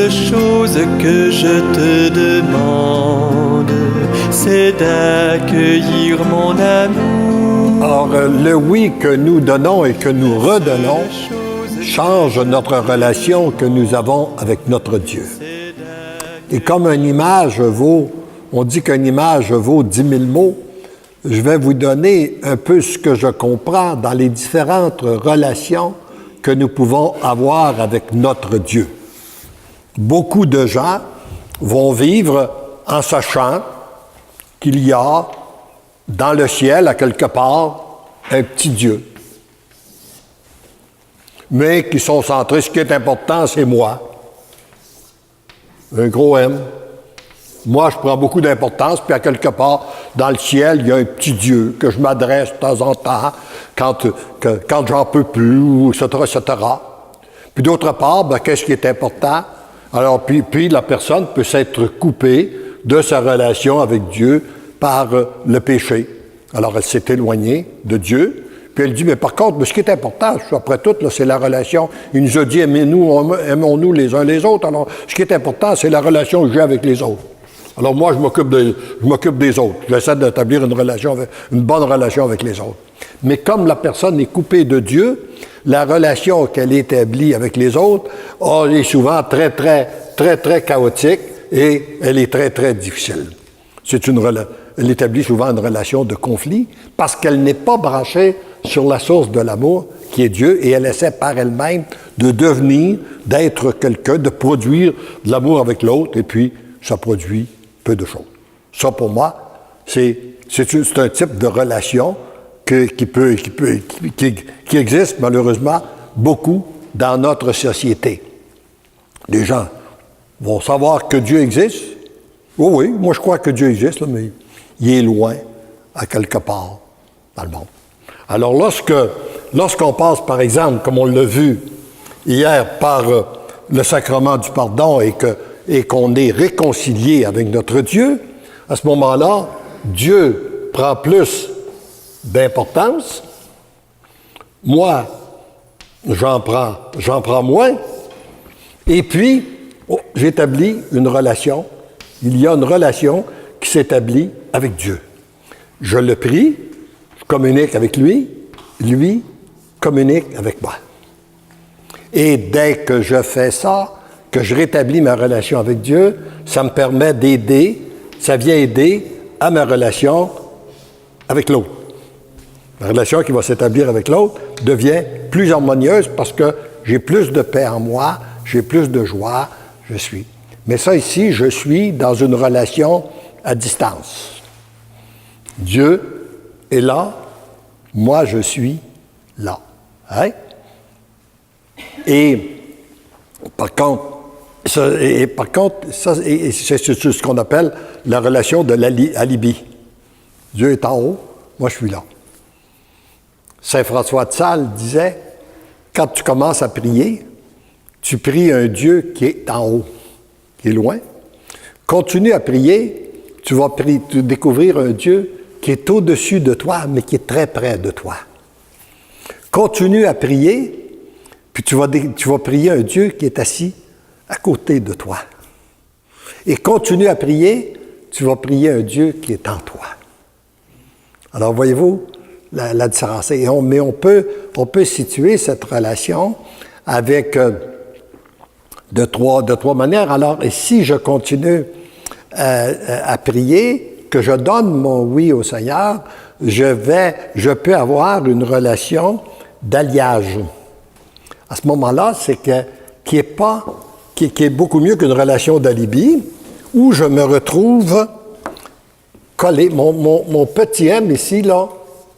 seule chose que je te demande, c'est d'accueillir mon amour. Or, le oui que nous donnons et que nous redonnons change notre relation que nous avons avec notre Dieu. Et comme une image vaut, on dit qu'une image vaut 10 000 mots, je vais vous donner un peu ce que je comprends dans les différentes relations que nous pouvons avoir avec notre Dieu. Beaucoup de gens vont vivre en sachant qu'il y a dans le ciel, à quelque part, un petit Dieu. Mais qui sont centrés, ce qui est important, c'est moi. Un gros M. Moi, je prends beaucoup d'importance, puis à quelque part, dans le ciel, il y a un petit Dieu que je m'adresse de temps en temps, quand j'en peux plus, etc., etc. Puis d'autre part, ben, qu'est-ce qui est important? Alors, puis la personne peut s'être coupée de sa relation avec Dieu par le péché. Alors, elle s'est éloignée de Dieu, puis elle dit, mais par contre, ce qui est important, après tout, là, c'est la relation. Il nous a dit, aimons-nous les uns les autres. Alors, ce qui est important, c'est la relation que j'ai avec les autres. Alors moi, je m'occupe des autres. J'essaie d'établir une bonne relation avec les autres. Mais comme la personne est coupée de Dieu, la relation qu'elle établit avec les autres est souvent très, très, très, très chaotique et elle est très, très difficile. Elle établit souvent une relation de conflit parce qu'elle n'est pas branchée sur la source de l'amour qui est Dieu et elle essaie par elle-même de devenir, d'être quelqu'un, de produire de l'amour avec l'autre et puis ça produit peu de choses. Ça, pour moi, c'est un type de relation qui existe malheureusement beaucoup dans notre société. Les gens vont savoir que Dieu existe. Oh oui, moi je crois que Dieu existe, là, mais il est loin, à quelque part, dans le monde. Alors lorsqu'on passe, par exemple, comme on l'a vu hier, par le sacrement du pardon et qu'on est réconcilié avec notre Dieu, à ce moment-là, Dieu prend plus d'importance. Moi, j'en prends moins. Et puis, j'établis une relation. Il y a une relation qui s'établit avec Dieu. Je le prie, je communique avec lui communique avec moi. Et dès que je fais ça, que je rétablis ma relation avec Dieu, ça me permet ça vient aider à ma relation avec l'autre. La relation qui va s'établir avec l'autre devient plus harmonieuse parce que j'ai plus de paix en moi, j'ai plus de joie, Mais ça ici, je suis dans une relation à distance. Dieu est là, moi je suis là. Hein? Et par contre, c'est ce qu'on appelle la relation de l'alibi. Dieu est en haut, moi je suis là. Saint François de Sales disait, quand tu commences à prier, tu pries un Dieu qui est en haut, qui est loin. Continue à prier, tu vas découvrir un Dieu qui est au-dessus de toi, mais qui est très près de toi. Continue à prier, puis tu vas prier un Dieu qui est assis à côté de toi. Et continue à prier, tu vas prier un Dieu qui est en toi. Alors, voyez-vous la différence. Mais on peut situer cette relation avec de trois manières. Alors, si je continue à prier, que je donne mon oui au Seigneur, je peux avoir une relation d'alliage. À ce moment-là, qui est beaucoup mieux qu'une relation d'alibi, où je me retrouve collé. Mon petit M ici, là,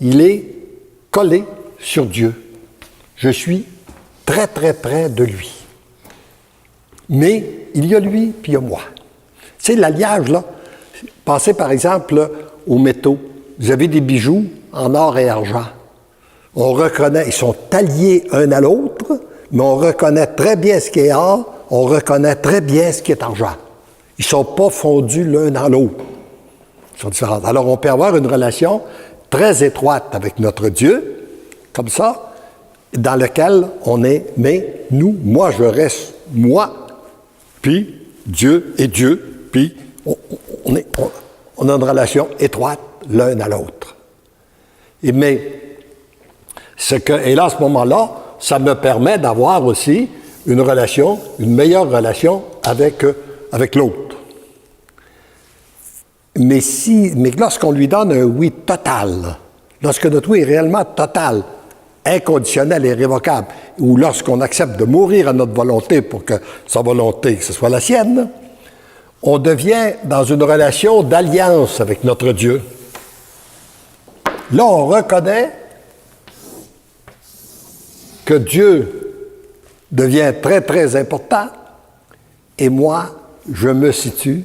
il est collé sur Dieu. Je suis très, très près de lui. Mais il y a lui, puis il y a moi. Tu sais, l'alliage, là, pensez par exemple aux métaux. Vous avez des bijoux en or et argent. On reconnaît, ils sont alliés un à l'autre, mais on reconnaît très bien ce qui est or, on reconnaît très bien ce qui est argent. Ils ne sont pas fondus l'un dans l'autre. Ils sont différents. Alors, on peut avoir une relation très étroite avec notre Dieu, comme ça, dans laquelle on est, mais nous, moi, je reste moi, puis Dieu est Dieu, puis on a une relation étroite l'un à l'autre. Et là, à ce moment-là, ça me permet d'avoir aussi une meilleure relation avec l'autre. Mais lorsqu'on lui donne un oui total, lorsque notre oui est réellement total, inconditionnel et irrévocable, ou lorsqu'on accepte de mourir à notre volonté pour que sa volonté, que ce soit la sienne, on devient dans une relation d'alliance avec notre Dieu. Là, on reconnaît que Dieu devient très, très important, et moi, je me situe,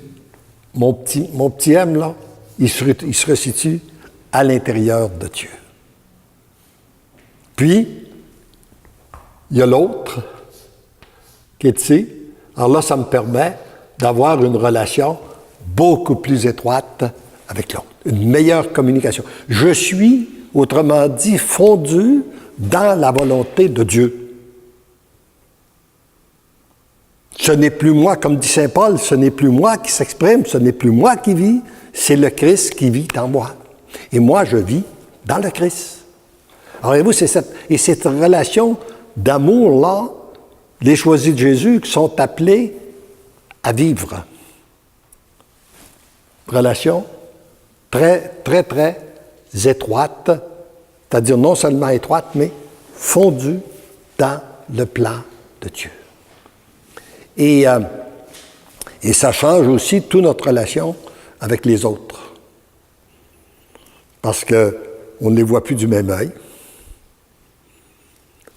mon petit M, là, il se resitue à l'intérieur de Dieu. Puis, il y a l'autre qui est ici. Alors là, ça me permet d'avoir une relation beaucoup plus étroite avec l'autre, une meilleure communication. Je suis, autrement dit, fondu dans la volonté de Dieu. Ce n'est plus moi, comme dit saint Paul, ce n'est plus moi qui s'exprime, ce n'est plus moi qui vis, c'est le Christ qui vit en moi. Et moi, je vis dans le Christ. Alors, voyez-vous, cette relation d'amour-là, les choisis de Jésus qui sont appelés à vivre. Relation très, très, très étroite, c'est-à-dire non seulement étroite, mais fondue dans le plan de Dieu. Et ça change aussi toute notre relation avec les autres. Parce qu'on ne les voit plus du même œil.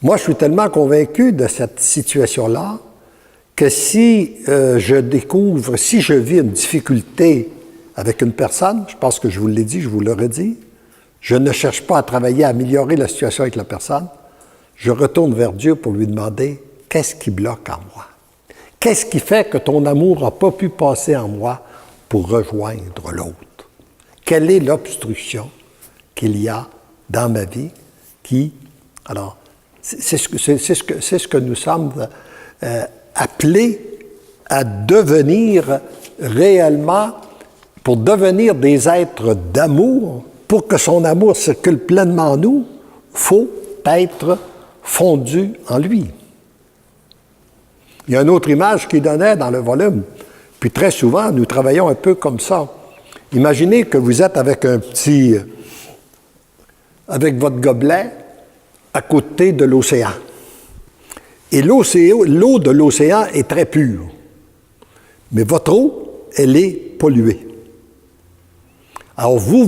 Moi, je suis tellement convaincu de cette situation-là que si je vis une difficulté avec une personne, je pense que je vous l'ai dit, je vous le redis, je ne cherche pas à travailler à améliorer la situation avec la personne, je retourne vers Dieu pour lui demander qu'est-ce qui bloque en moi? Qu'est-ce qui fait que ton amour n'a pas pu passer en moi pour rejoindre l'autre? Quelle est l'obstruction qu'il y a dans ma vie qui... Alors, c'est ce que nous sommes appelés à devenir réellement, pour devenir des êtres d'amour, pour que son amour circule pleinement en nous, il faut être fondu en lui. Il y a une autre image qu'il donnait dans le volume, puis très souvent, nous travaillons un peu comme ça. Imaginez que vous êtes avec votre gobelet à côté de l'océan. Et l'eau de l'océan est très pure. Mais votre eau, elle est polluée. Alors, vous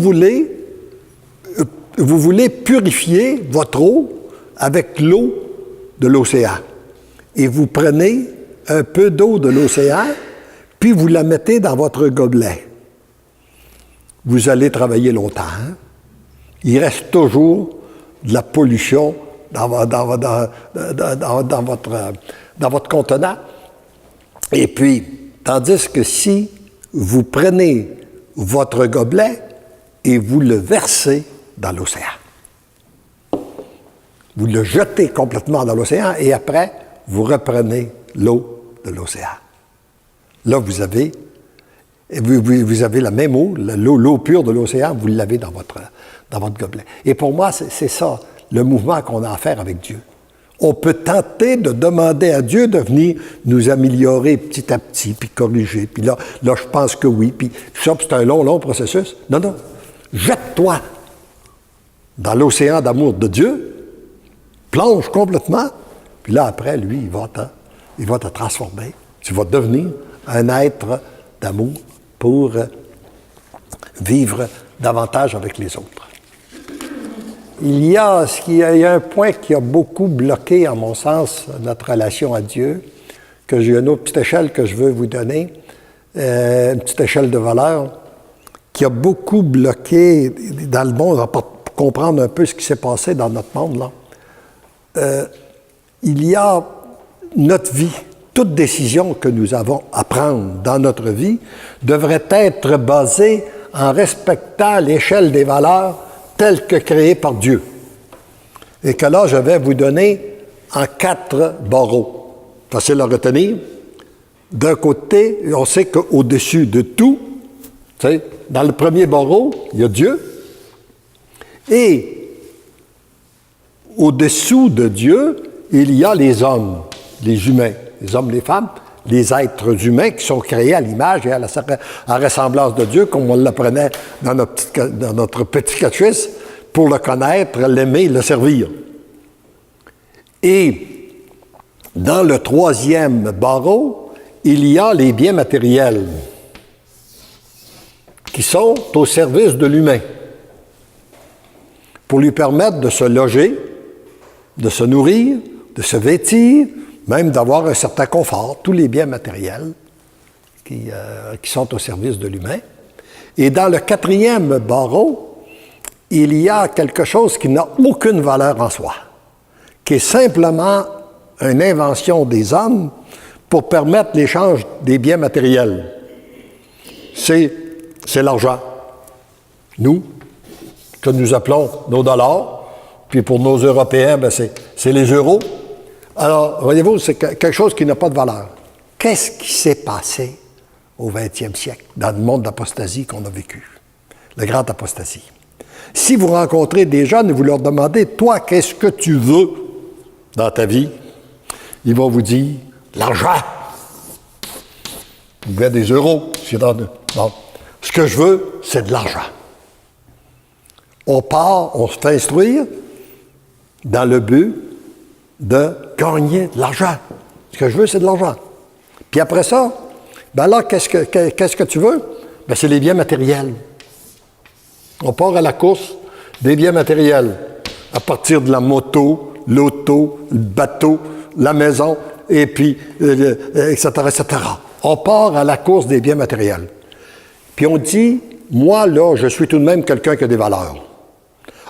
voulez purifier votre eau avec l'eau de l'océan. Et vous prenez un peu d'eau de l'océan, puis vous la mettez dans votre gobelet. Vous allez travailler longtemps. Hein? Il reste toujours de la pollution dans votre contenant. Et puis, tandis que si vous prenez votre gobelet et vous le versez dans l'océan, vous le jetez complètement dans l'océan et après, vous reprenez l'eau de l'océan. Là, vous avez la même eau, l'eau pure de l'océan, vous l'avez dans votre gobelet. Et pour moi, c'est ça, le mouvement qu'on a à faire avec Dieu. On peut tenter de demander à Dieu de venir nous améliorer petit à petit, puis corriger. Puis là, je pense que oui. Puis ça, c'est un long processus. Non. Jette-toi dans l'océan d'amour de Dieu, plonge complètement, puis là, après, lui, il va te transformer. Tu vas devenir un être d'amour pour vivre davantage avec les autres. Il y a un point qui a beaucoup bloqué, à mon sens, notre relation à Dieu, que j'ai une autre petite échelle que je veux vous donner, une petite échelle de valeur, qui a beaucoup bloqué dans le monde, pour comprendre un peu ce qui s'est passé dans notre monde, là. Il y a notre vie, toute décision que nous avons à prendre dans notre vie devrait être basée en respectant l'échelle des valeurs telle que créée par Dieu. Et que là, je vais vous donner en 4 barreaux. Facile à retenir. d'un côté, on sait qu'au-dessus de tout, tu sais, dans le premier barreau, il y a Dieu. Et au-dessous de Dieu, il y a les hommes, les humains, les hommes, les femmes, les êtres humains qui sont créés à l'image et à la ressemblance de Dieu, comme on l'apprenait dans notre petit catéchisme, pour le connaître, l'aimer, le servir. Et dans le troisième barreau, il y a les biens matériels qui sont au service de l'humain pour lui permettre de se loger, de se nourrir, de se vêtir, même d'avoir un certain confort, tous les biens matériels qui sont au service de l'humain. Et dans le quatrième barreau, il y a quelque chose qui n'a aucune valeur en soi, qui est simplement une invention des hommes pour permettre l'échange des biens matériels. C'est l'argent. Nous, que nous appelons nos dollars, puis pour nos Européens, ben c'est les euros. Alors, voyez-vous, c'est quelque chose qui n'a pas de valeur. Qu'est-ce qui s'est passé au 20e siècle, dans le monde d'apostasie qu'on a vécu? La grande apostasie. Si vous rencontrez des jeunes et vous leur demandez, toi, qu'est-ce que tu veux dans ta vie? Ils vont vous dire, l'argent. Vous voulez des euros. Non. Ce que je veux, c'est de l'argent. On part, on se fait instruire dans le but de gagner de l'argent. Ce que je veux, c'est de l'argent. Puis après ça, ben là, qu'est-ce que tu veux? Ben c'est les biens matériels. On part à la course des biens matériels, à partir de la moto, l'auto, le bateau, la maison, et puis, etc., etc. On part à la course des biens matériels. Puis on dit, moi, là, je suis tout de même quelqu'un qui a des valeurs.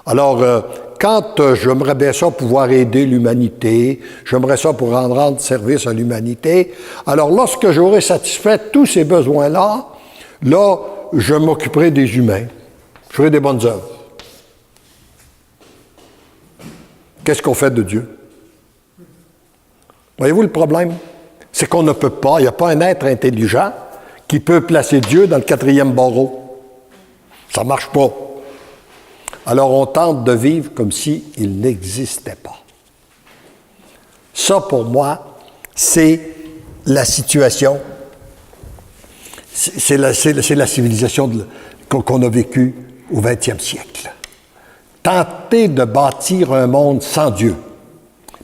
Alors, quand j'aimerais bien ça pouvoir aider l'humanité, j'aimerais ça pour rendre service à l'humanité, alors lorsque j'aurai satisfait tous ces besoins-là, là, je m'occuperai des humains. Je ferai des bonnes œuvres. Qu'est-ce qu'on fait de Dieu? Voyez-vous le problème? C'est qu'on ne peut pas, il n'y a pas un être intelligent qui peut placer Dieu dans le quatrième barreau. Ça ne marche pas. Alors on tente de vivre comme s'il n'existait pas. Ça, pour moi, c'est la situation, c'est la civilisation qu'on a vécue au 20e siècle. Tenter de bâtir un monde sans Dieu.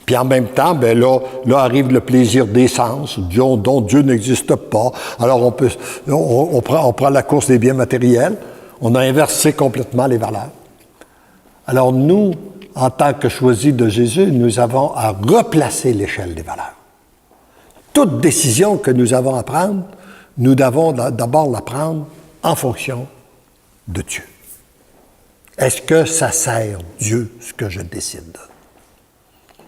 Puis en même temps, ben là arrive le plaisir des sens, dont Dieu n'existe pas. Alors on prend la course des biens matériels, on a inversé complètement les valeurs. Alors nous, en tant que choisis de Jésus, nous avons à replacer l'échelle des valeurs. Toute décision que nous avons à prendre, nous devons d'abord la prendre en fonction de Dieu. Est-ce que ça sert Dieu, ce que je décide?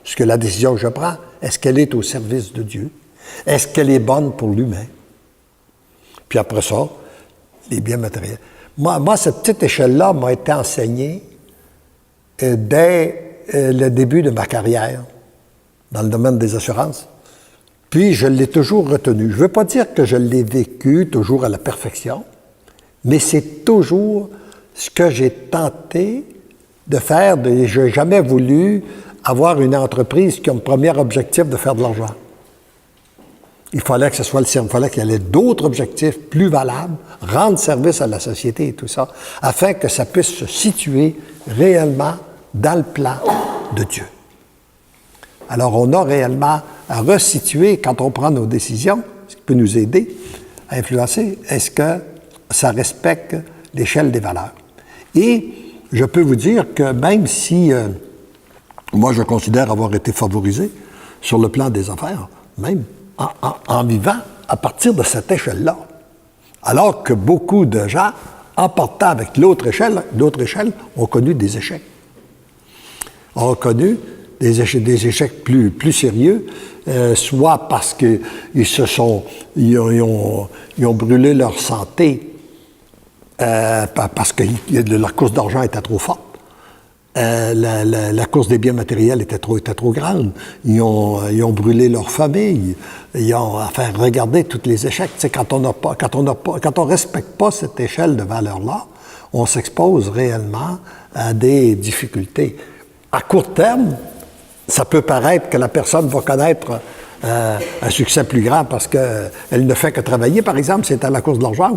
Est-ce que la décision que je prends, est-ce qu'elle est au service de Dieu? Est-ce qu'elle est bonne pour l'humain? Puis après ça, les biens matériels. Moi, cette petite échelle-là m'a été enseignée dès le début de ma carrière dans le domaine des assurances. Puis, je l'ai toujours retenu. Je ne veux pas dire que je l'ai vécu toujours à la perfection, mais c'est toujours ce que j'ai tenté de faire. Je n'ai jamais voulu avoir une entreprise qui a comme premier objectif de faire de l'argent. Il fallait que ce soit il fallait qu'il y ait d'autres objectifs plus valables, rendre service à la société et tout ça, afin que ça puisse se situer réellement dans le plan de Dieu. Alors, on a réellement à resituer, quand on prend nos décisions, ce qui peut nous aider à influencer, est-ce que ça respecte l'échelle des valeurs? Et je peux vous dire que même si moi, je considère avoir été favorisé sur le plan des affaires, même en vivant à partir de cette échelle-là, alors que beaucoup de gens, en partant avec l'autre échelle, ont connu des échecs. Ont connu des échecs plus sérieux, soit parce qu'ils ont brûlé leur santé parce que la course d'argent était trop forte, la course des biens matériels était trop grande. Ils ont brûlé leur famille. Enfin, regardez tous les échecs. Tu sais, quand on respecte pas cette échelle de valeur-là, on s'expose réellement à des difficultés. À court terme, ça peut paraître que la personne va connaître un succès plus grand parce qu'elle ne fait que travailler, par exemple, c'est à la course de l'argent,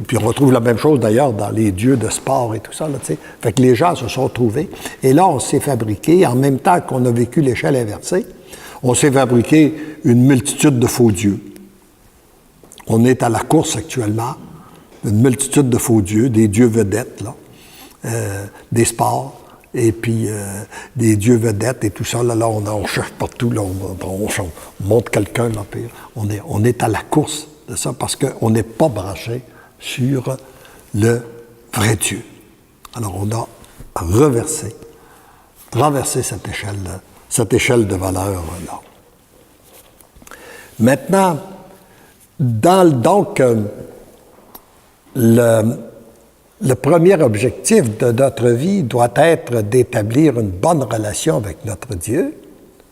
puis on retrouve la même chose d'ailleurs dans les dieux de sport et tout ça. Là, fait que les gens se sont trouvés. Et là, on s'est fabriqué, en même temps qu'on a vécu l'échelle inversée, on s'est fabriqué une multitude de faux dieux. On est à la course actuellement, une multitude de faux dieux, des dieux vedettes, là, des sports, et puis des dieux vedettes et tout ça. Là on cherche partout, là, on montre quelqu'un, là, puis on est à la course de ça parce qu'on n'est pas branché sur le vrai Dieu. Alors on a traversé cette échelle de valeur-là. Maintenant, le premier objectif de notre vie doit être d'établir une bonne relation avec notre Dieu,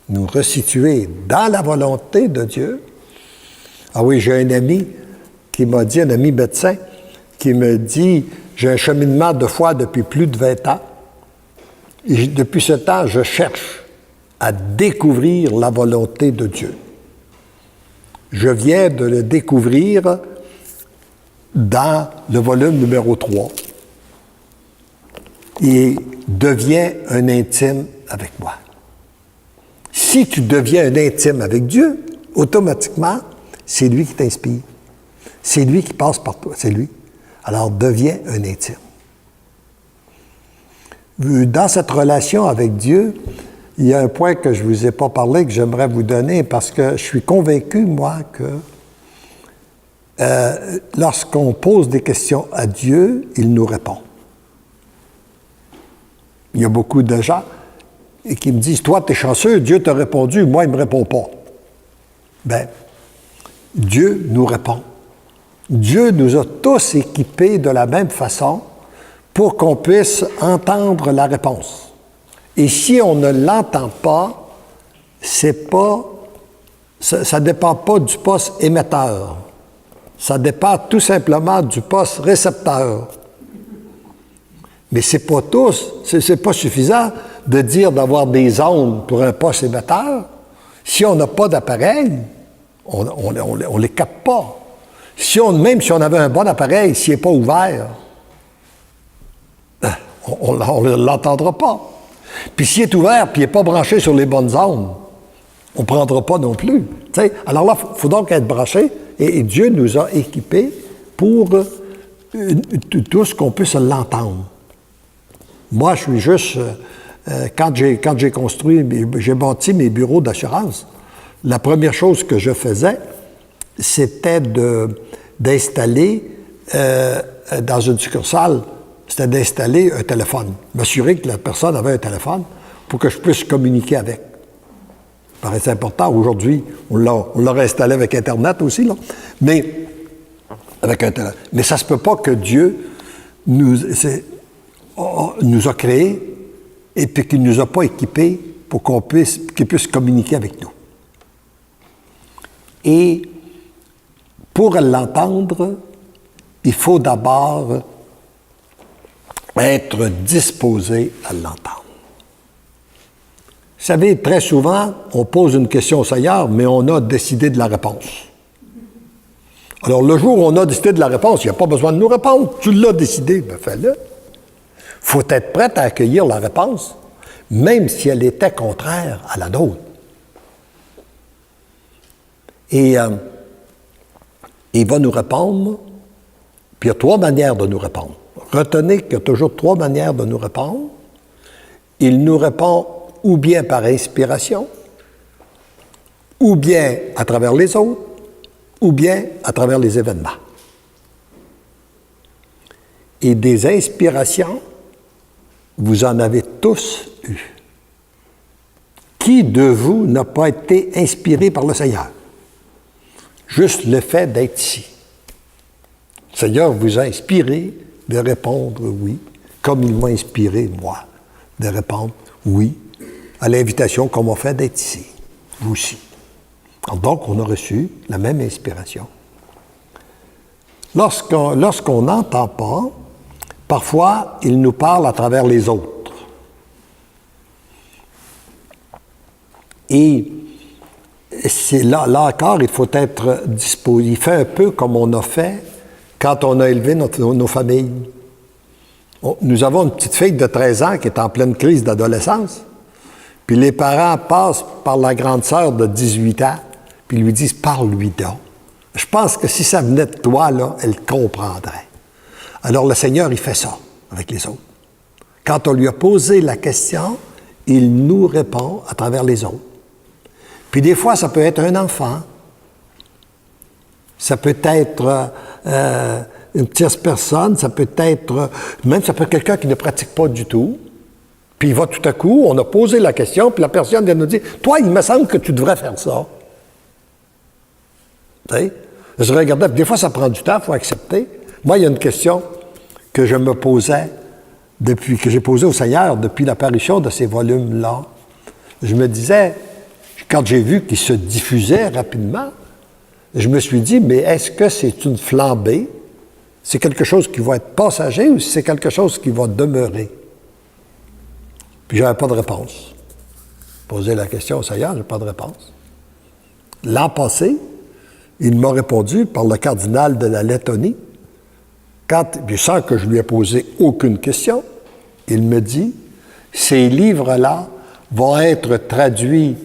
nous resituer dans la volonté de Dieu. Ah oui, j'ai un ami qui m'a dit, un ami médecin, qui me dit, j'ai un cheminement de foi depuis plus de 20 ans, et depuis ce temps, je cherche à découvrir la volonté de Dieu. Je viens de le découvrir dans le volume numéro 3. Et deviens un intime avec moi. Si tu deviens un intime avec Dieu, automatiquement, c'est lui qui t'inspire. C'est lui qui passe par toi, c'est lui. Alors, deviens un intime. Dans cette relation avec Dieu, il y a un point que je ne vous ai pas parlé, que j'aimerais vous donner, parce que je suis convaincu, moi, que lorsqu'on pose des questions à Dieu, il nous répond. Il y a beaucoup de gens qui me disent, toi, tu es chanceux, Dieu t'a répondu, moi, il ne me répond pas. Bien, Dieu nous répond. Dieu nous a tous équipés de la même façon pour qu'on puisse entendre la réponse. Et si on ne l'entend pas, ça ne dépend pas du poste émetteur. Ça dépend tout simplement du poste récepteur. Mais c'est pas suffisant de dire d'avoir des ondes pour un poste émetteur. Si on n'a pas d'appareil, on les capte pas. Même si on avait un bon appareil, s'il n'est pas ouvert, on ne l'entendra pas. Puis s'il est ouvert, puis il n'est pas branché sur les bonnes ondes, on ne prendra pas non plus. T'sais? Alors là, il faut donc être branché, et Dieu nous a équipés pour tout ce qu'on puisse l'entendre. Moi, je suis juste... quand j'ai bâti mes bureaux d'assurance, la première chose que je faisais, c'était d'installer dans une succursale, c'était d'installer un téléphone, m'assurer que la personne avait un téléphone pour que je puisse communiquer avec. Ça paraissait important. Aujourd'hui, on l'a installé avec Internet aussi, là. Mais avec un téléphone. Mais ça ne se peut pas que Dieu nous a créés et puis qu'il ne nous a pas équipés pour qu'il puisse communiquer avec nous. Et pour l'entendre, il faut d'abord être disposé à l'entendre. Vous savez, très souvent, on pose une question au Seigneur, mais on a décidé de la réponse. Alors, le jour où on a décidé de la réponse, il n'y a pas besoin de nous répondre. Tu l'as décidé, bien fais-le. Il faut être prêt à accueillir la réponse, même si elle était contraire à la nôtre. Et il va nous répondre, puis il y a 3 manières de nous répondre. Retenez qu'il y a toujours 3 manières de nous répondre. Il nous répond ou bien par inspiration, ou bien à travers les autres, ou bien à travers les événements. Et des inspirations, vous en avez tous eu. Qui de vous n'a pas été inspiré par le Seigneur? Juste le fait d'être ici. Le Seigneur vous a inspiré de répondre oui, comme il m'a inspiré moi. de répondre oui à l'invitation qu'on m'a fait d'être ici. Vous aussi. Donc, on a reçu la même inspiration. Lorsqu'on n'entend pas, parfois, il nous parle à travers les autres. Et c'est là encore, il faut être disposé. Il fait un peu comme on a fait quand on a élevé nos familles. Nous avons une petite fille de 13 ans qui est en pleine crise d'adolescence. Puis les parents passent par la grande sœur de 18 ans, puis lui disent « Parle-lui donc ». Je pense que si ça venait de toi, là, elle comprendrait. Alors le Seigneur, il fait ça avec les autres. Quand on lui a posé la question, il nous répond à travers les autres. Puis des fois, ça peut être un enfant. Ça peut être une tierce personne, ça peut être quelqu'un qui ne pratique pas du tout. Puis il va tout à coup, on a posé la question, puis la personne vient nous dire « Toi, il me semble que tu devrais faire ça. » Tu sais? Je regardais, des fois, ça prend du temps, il faut accepter. Moi, il y a une question que je me posais que j'ai posée au Seigneur depuis l'apparition de ces volumes-là. Je me disais, quand j'ai vu qu'ils se diffusaient rapidement, je me suis dit, mais est-ce que c'est une flambée? C'est quelque chose qui va être passager ou c'est quelque chose qui va demeurer? Puis je n'avais pas de réponse. Poser la question au Seigneur, je n'ai pas de réponse. L'an passé, il m'a répondu par le cardinal de la Lettonie. Sans que je lui ai posé aucune question, il me dit, ces livres-là vont être traduits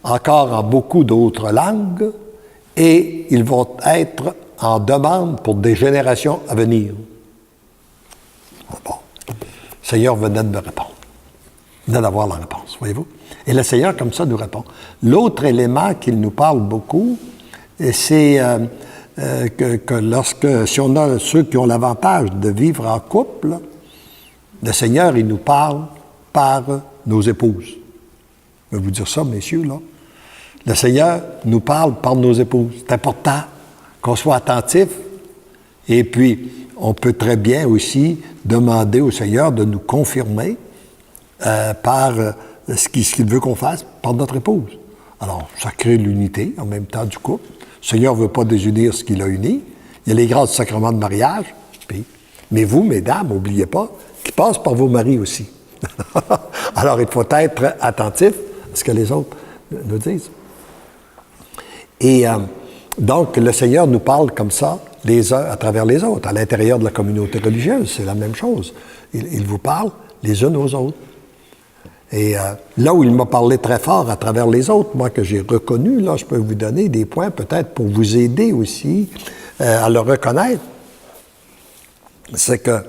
encore en beaucoup d'autres langues et ils vont être en demande pour des générations à venir. Bon. Le Seigneur venait de me répondre. Il venait d'avoir la réponse, voyez-vous. Et le Seigneur, comme ça, nous répond. L'autre élément qu'il nous parle beaucoup, c'est si on a ceux qui ont l'avantage de vivre en couple, le Seigneur, il nous parle par nos épouses. Je vais vous dire ça, messieurs, là. Le Seigneur nous parle par nos épouses. C'est important qu'on soit attentif. Et puis, on peut très bien aussi demander au Seigneur de nous confirmer par ce qu'il veut qu'on fasse par notre épouse. Alors, ça crée l'unité en même temps du couple. Le Seigneur ne veut pas désunir ce qu'il a uni. Il y a les grâces du sacrement de mariage. Mais vous, mesdames, n'oubliez pas qu'il passe par vos maris aussi. Alors, il faut être attentif à ce que les autres nous disent. Et donc, le Seigneur nous parle comme ça, les uns à travers les autres. À l'intérieur de la communauté religieuse, c'est la même chose. Il vous parle les uns aux autres. Et là où il m'a parlé très fort à travers les autres, moi que j'ai reconnu, là, je peux vous donner des points peut-être pour vous aider aussi à le reconnaître. C'est que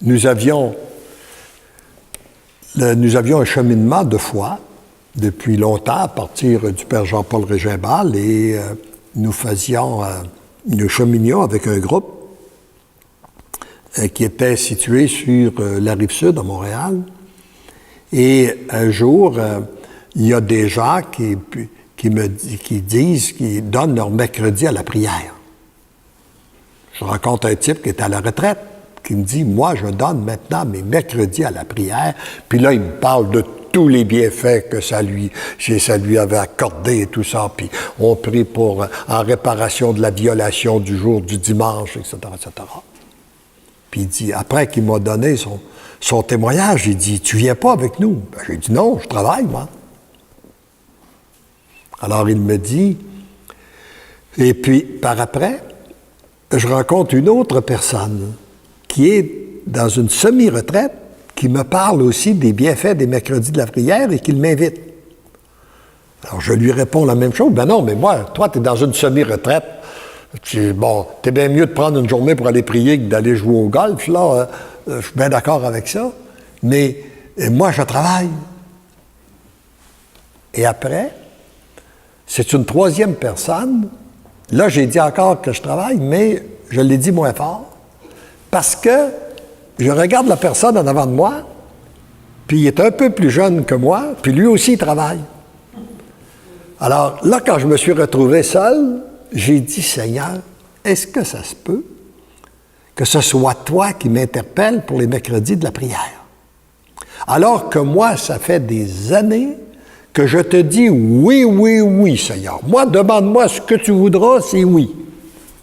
nous avions un cheminement de foi depuis longtemps à partir du Père Jean-Paul Régimbal et nous cheminions avec un groupe qui était situé sur la Rive-Sud à Montréal. Et un jour, il y a des gens qui donnent leur mercredi à la prière. Je rencontre un type qui est à la retraite, qui me dit, moi, je donne maintenant mes mercredis à la prière. Puis là, il me parle de tous les bienfaits que ça lui avait accordé et tout ça. Puis on prie en réparation de la violation du jour du dimanche, etc., etc. Puis il dit, après qu'il m'a donné son témoignage, il dit, tu viens pas avec nous? Ben, j'ai dit, non, je travaille, moi. Alors il me dit, et puis par après, je rencontre une autre personne qui est dans une semi-retraite, qui me parle aussi des bienfaits des mercredis de la prière et qui m'invite. Alors je lui réponds la même chose, ben non, mais moi, toi, tu es dans une semi-retraite, t'es bien mieux de prendre une journée pour aller prier que d'aller jouer au golf, là, je suis bien d'accord avec ça, mais moi, je travaille. Et après, c'est une troisième personne, là, j'ai dit encore que je travaille, mais je l'ai dit moins fort, parce que je regarde la personne en avant de moi, puis il est un peu plus jeune que moi, puis lui aussi, il travaille. Alors, là, quand je me suis retrouvé seul, j'ai dit, Seigneur, est-ce que ça se peut que ce soit toi qui m'interpelle pour les mercredis de la prière? Alors que moi, ça fait des années que je te dis oui, oui, oui, Seigneur. Moi, demande-moi ce que tu voudras, c'est oui.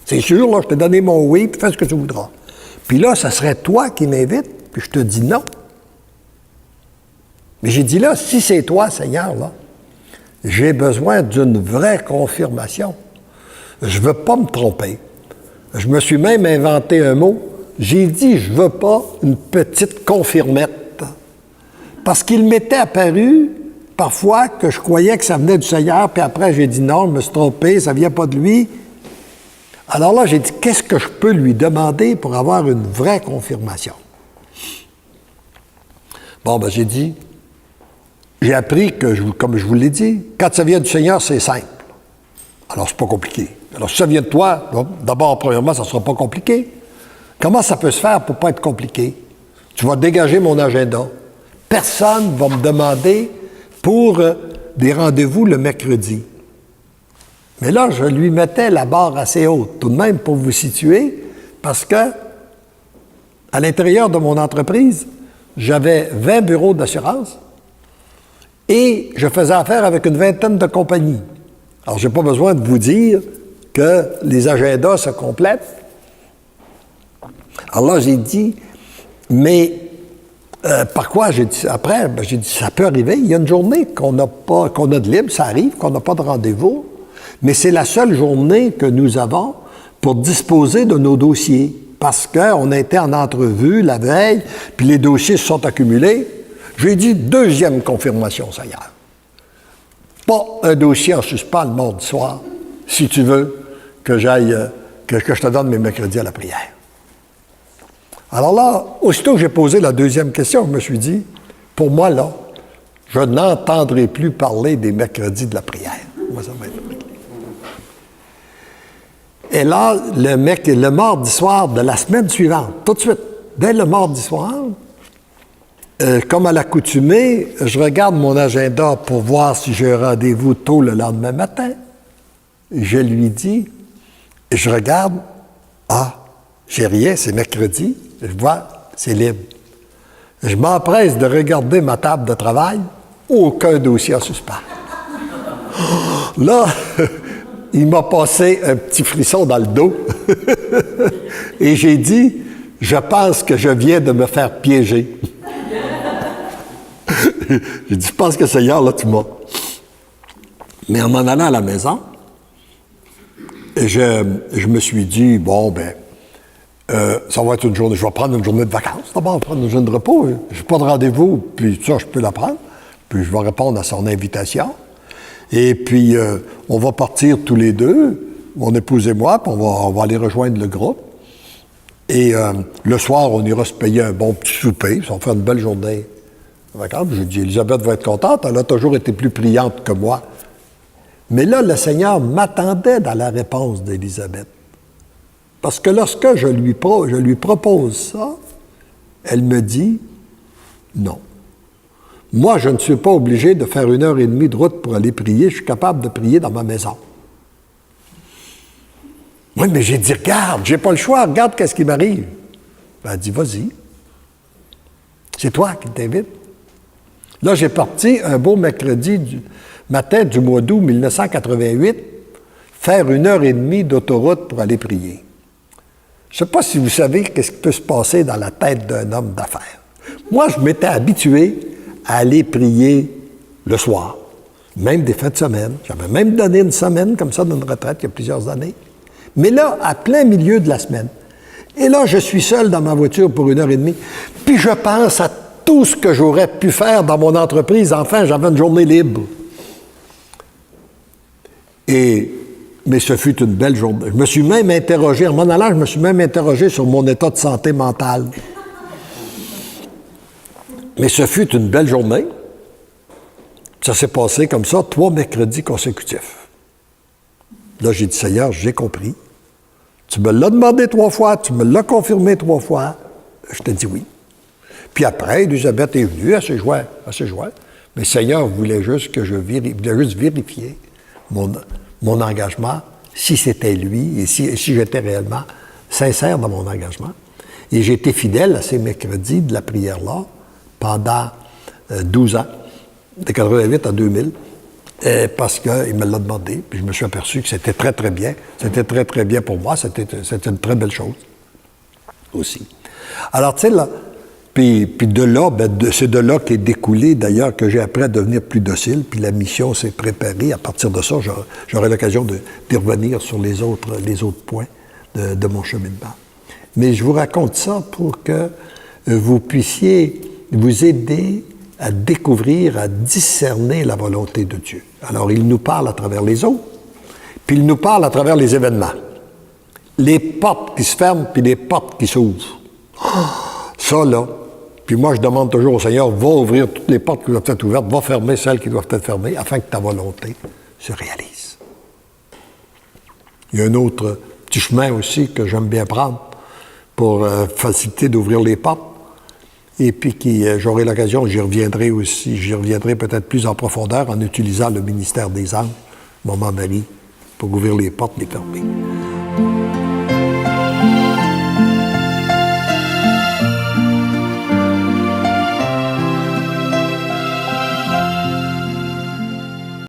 C'est sûr, là, je t'ai donné mon oui, puis fais ce que tu voudras. Puis là, ça serait toi qui m'invites, puis je te dis non. Mais j'ai dit là, si c'est toi, Seigneur, là, j'ai besoin d'une vraie confirmation. Je ne veux pas me tromper. Je me suis même inventé un mot. J'ai dit, je ne veux pas une petite confirmette. Parce qu'il m'était apparu, parfois, que je croyais que ça venait du Seigneur, puis après, j'ai dit non, je me suis trompé, ça ne vient pas de lui. Alors là, j'ai dit, qu'est-ce que je peux lui demander pour avoir une vraie confirmation? Bon, ben j'ai dit, j'ai appris que, comme je vous l'ai dit, quand ça vient du Seigneur, c'est simple. Alors, c'est pas compliqué. Alors, si ça vient de toi, d'abord, premièrement, ça ne sera pas compliqué. Comment ça peut se faire pour ne pas être compliqué? Tu vas dégager mon agenda. Personne ne va me demander pour des rendez-vous le mercredi. Mais là, je lui mettais la barre assez haute, tout de même pour vous situer, parce que à l'intérieur de mon entreprise, j'avais 20 bureaux d'assurance et je faisais affaire avec une vingtaine de compagnies. Alors, je n'ai pas besoin de vous dire que les agendas se complètent. Alors là, j'ai dit, mais par quoi? J'ai dit, après, j'ai dit, ça peut arriver. Il y a une journée qu'on a de libre, ça arrive, qu'on n'a pas de rendez-vous, mais c'est la seule journée que nous avons pour disposer de nos dossiers. Parce qu'on a été en entrevue la veille, puis les dossiers se sont accumulés. J'ai dit, deuxième confirmation, ça y est. Pas un dossier en suspens le mardi soir, si tu veux que j'aille, que je te donne mes mercredis à la prière. Alors là, aussitôt que j'ai posé la deuxième question, je me suis dit, pour moi, là, je n'entendrai plus parler des mercredis de la prière. Moi, ça va être réglé. Et là, le mardi soir de la semaine suivante, tout de suite, dès le mardi soir, comme à l'accoutumée, je regarde mon agenda pour voir si j'ai un rendez-vous tôt le lendemain matin. Je lui dis, et je regarde, j'ai rien, c'est mercredi, je vois, c'est libre. Je m'empresse de regarder ma table de travail, aucun dossier en suspens. Là, il m'a passé un petit frisson dans le dos et j'ai dit, je pense que je viens de me faire piéger. J'ai dit, je pense que Seigneur, là, tu m'as. Mais en m'en allant à la maison, je me suis dit, bon, ça va être une journée, je vais prendre une journée de vacances. D'abord, je vais prendre une journée de repos. Je n'ai pas de rendez-vous, puis ça, je peux la prendre. Puis je vais répondre à son invitation. Et puis, on va partir tous les deux, mon épouse et moi, puis on va aller rejoindre le groupe. Et le soir, on ira se payer un bon petit souper, puis on va faire une belle journée. J'ai dit, Élisabeth va être contente, elle a toujours été plus priante que moi. Mais là, le Seigneur m'attendait dans la réponse d'Élisabeth. Parce que lorsque je lui propose ça, elle me dit, non. Moi, je ne suis pas obligé de faire 1h30 de route pour aller prier, je suis capable de prier dans ma maison. Oui, mais j'ai dit, regarde, j'ai pas le choix, regarde qu'est-ce qui m'arrive. Elle dit, vas-y. C'est toi qui t'invite. Là, j'ai parti un beau mercredi matin du mois d'août 1988, faire 1h30 d'autoroute pour aller prier. Je ne sais pas si vous savez ce qui peut se passer dans la tête d'un homme d'affaires. Moi, je m'étais habitué à aller prier le soir, même des fins de semaine. J'avais même donné une semaine comme ça d'une retraite il y a plusieurs années. Mais là, à plein milieu de la semaine. Et là, je suis seul dans ma voiture pour 1h30, puis je pense à tout ce que j'aurais pu faire dans mon entreprise. Enfin, j'avais une journée libre. Mais ce fut une belle journée. Je me suis même interrogé, en m'en allant, je me suis même interrogé sur mon état de santé mentale. Mais ce fut une belle journée. Ça s'est passé comme ça, 3 mercredis consécutifs. Là, j'ai dit, Seigneur, j'ai compris. Tu me l'as demandé 3 fois, tu me l'as confirmé 3 fois. Je t'ai dit oui. Puis après, Élisabeth est venue, elle s'est jointe. Mais Seigneur voulait juste vérifier mon engagement, si c'était lui, et si j'étais réellement sincère dans mon engagement. Et j'ai été fidèle à ces mercredis de la prière-là pendant 12 ans, de 88 à 2000, parce qu'il me l'a demandé, puis je me suis aperçu que c'était très, très bien. C'était très, très bien pour moi. C'était une très belle chose aussi. Alors, tu sais, là, puis de là, c'est de là qu'est découlé, d'ailleurs, que j'ai appris à devenir plus docile, puis la mission s'est préparée. À partir de ça, j'aurai l'occasion d'y revenir sur les autres points de mon cheminement. Mais je vous raconte ça pour que vous puissiez vous aider à découvrir, à discerner la volonté de Dieu. Alors, il nous parle à travers les autres, puis il nous parle à travers les événements. Les portes qui se ferment, puis les portes qui s'ouvrent. Ça, là, puis moi, je demande toujours au Seigneur, va ouvrir toutes les portes qui doivent être ouvertes, va fermer celles qui doivent être fermées, afin que ta volonté se réalise. Il y a un autre petit chemin aussi que j'aime bien prendre pour faciliter d'ouvrir les portes, et puis j'aurai l'occasion, j'y reviendrai peut-être plus en profondeur en utilisant le ministère des anges, mon mari, pour ouvrir les portes, les fermer.